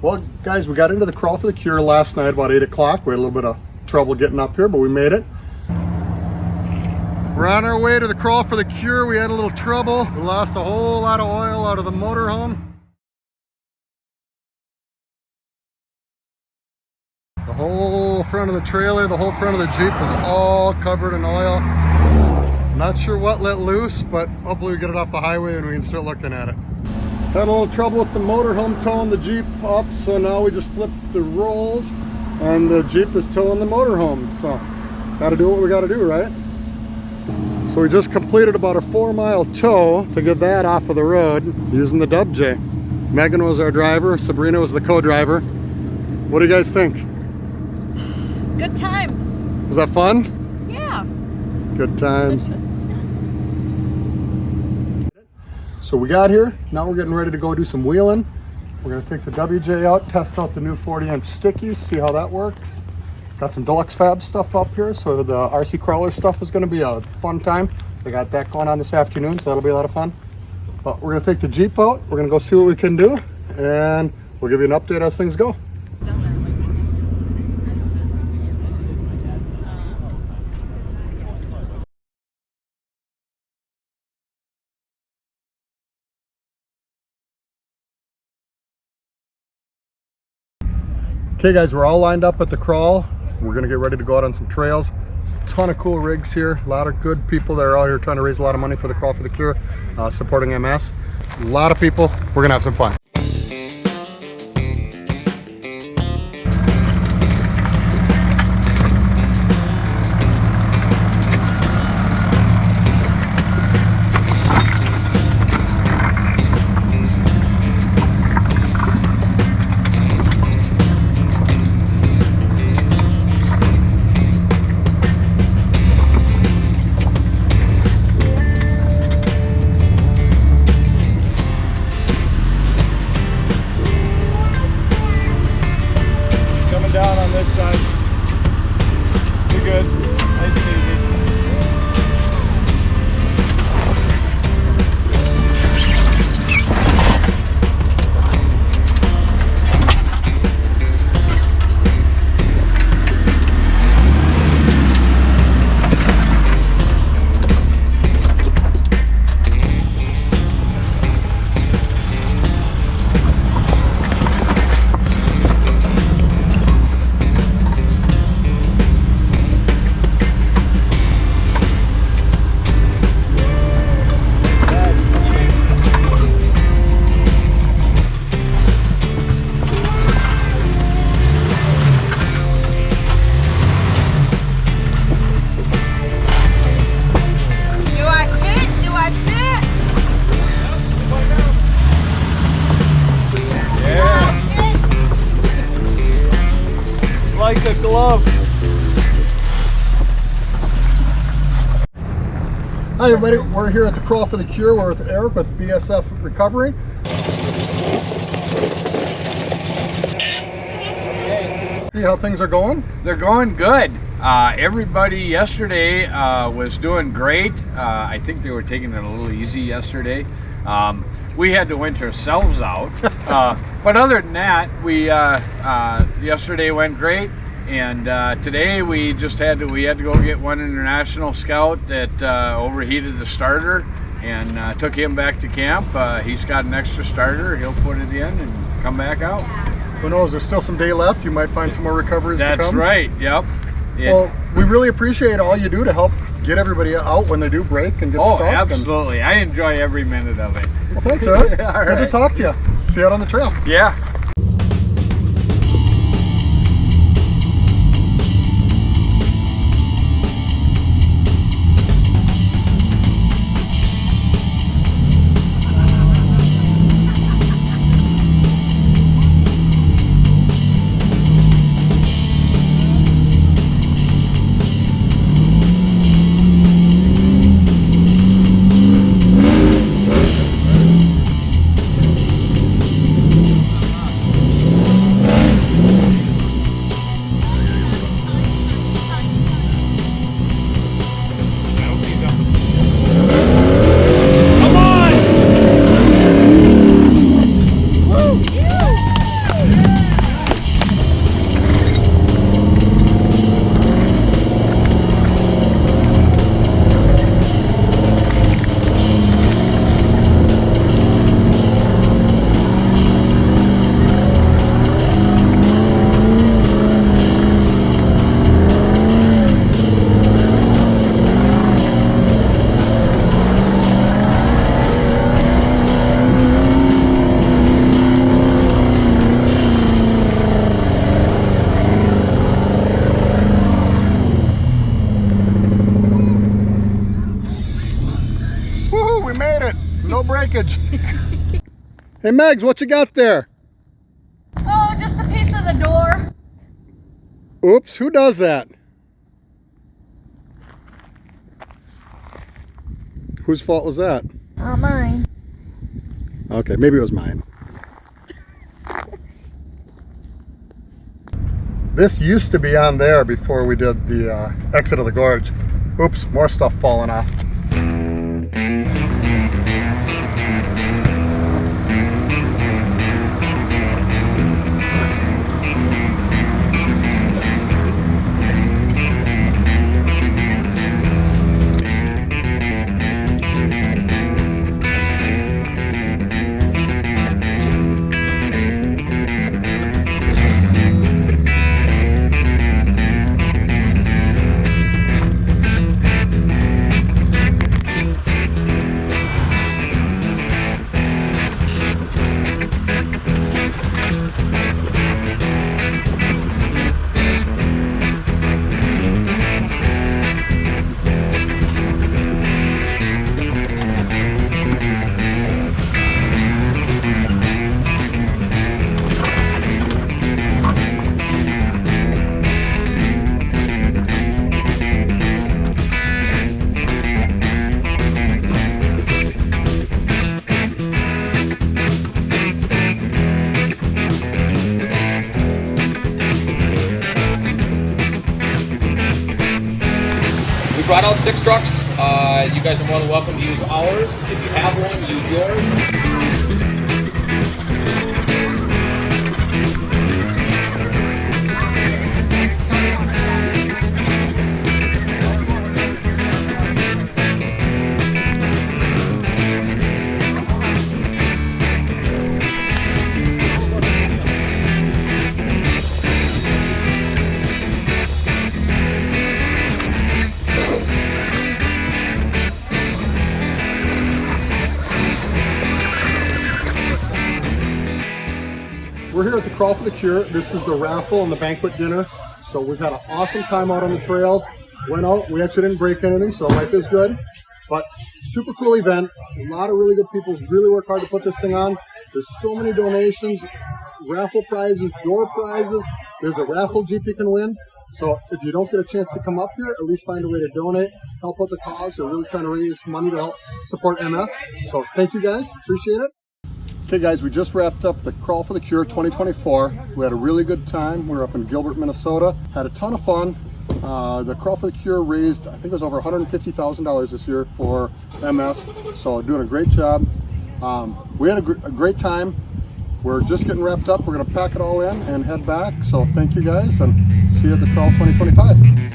Well, guys, we got into the Crawl for the Cure last night about 8 o'clock. We had a little bit of trouble getting up here, but we made it. We're on our way to the Crawl for the Cure. We had a little trouble. We lost a whole lot of oil out of the motorhome. The whole front of the trailer, the whole front of the Jeep was all covered in oil. Not sure what let loose, but hopefully we get it off the highway and we can start looking at it. Had a little trouble with the motorhome towing the Jeep up, so now we just flipped the rolls and the Jeep is towing the motorhome. So, gotta do what we gotta do, right? So we just completed about a 4-mile tow to get that off of the road using the Dub J. Megan was our driver, Sabrina was the co-driver. What do you guys think? Good times. Was that fun? Yeah. Good times. So we got here, now we're getting ready to go do some wheeling. We're gonna take the WJ out, test out the new 40-inch stickies, see how that works. Got some Deluxe Fab stuff up here, so the RC crawler stuff is gonna be a fun time. They got that going on this afternoon, so that'll be a lot of fun. But we're gonna take the Jeep out, we're gonna go see what we can do, and we'll give you an update as things go. Okay guys, we're all lined up at the crawl. We're gonna get ready to go out on some trails. Ton of cool rigs here, a lot of good people that are out here trying to raise a lot of money for the Crawl for the Cure, supporting MS. A lot of people, we're gonna have some fun. Down on this side. You're good. Nice and easy. Like a glove. Hi everybody, we're here at the Crawl for the Cure. We're with Eric with BSF Recovery. See how things are going? They're going good. Everybody yesterday was doing great. I think they were taking it a little easy yesterday. We had to winch ourselves out. But other than that, we yesterday went great, and today we had to go get one international scout that overheated the starter, and took him back to camp. He's got an extra starter. He'll put it in and come back out. Who knows? There's still some day left. You might find some more recoveries to come. That's right. Yep. Well, we really appreciate all you do to help get everybody out when they do break and get stuck. Oh, absolutely. I enjoy every minute of it. Well, thanks, Eric. All Good to right. talk to you. See you out on the trail. Yeah. we made it. No breakage. Hey, Megs, what you got there? Oh, just a piece of the door. Oops, who does that? Whose fault was that? Not mine. Okay, maybe it was mine. This used to be on there before we did the exit of the gorge. Oops, more stuff falling off. Brought out 6 trucks. You guys are more than welcome to use ours. If you have one, use yours. We're here at the Crawl for the Cure. This is the raffle and the banquet dinner. So we've had an awesome time out on the trails. Went out, we actually didn't break anything, so life is good. But super cool event. A lot of really good people really work hard to put this thing on. There's so many donations, raffle prizes, door prizes. There's a raffle Jeep you can win. So if you don't get a chance to come up here, at least find a way to donate, help out the cause. They're really trying to raise money to help support MS. So thank you guys, appreciate it. Okay guys, we just wrapped up the Crawl for the Cure 2024. We had a really good time. We were up in Gilbert, Minnesota. Had a ton of fun. The Crawl for the Cure raised, I think it was over $150,000 this year for MS. So doing a great job. We had a great time. We're just getting wrapped up. We're gonna pack it all in and head back. So thank you guys and see you at the Crawl 2025.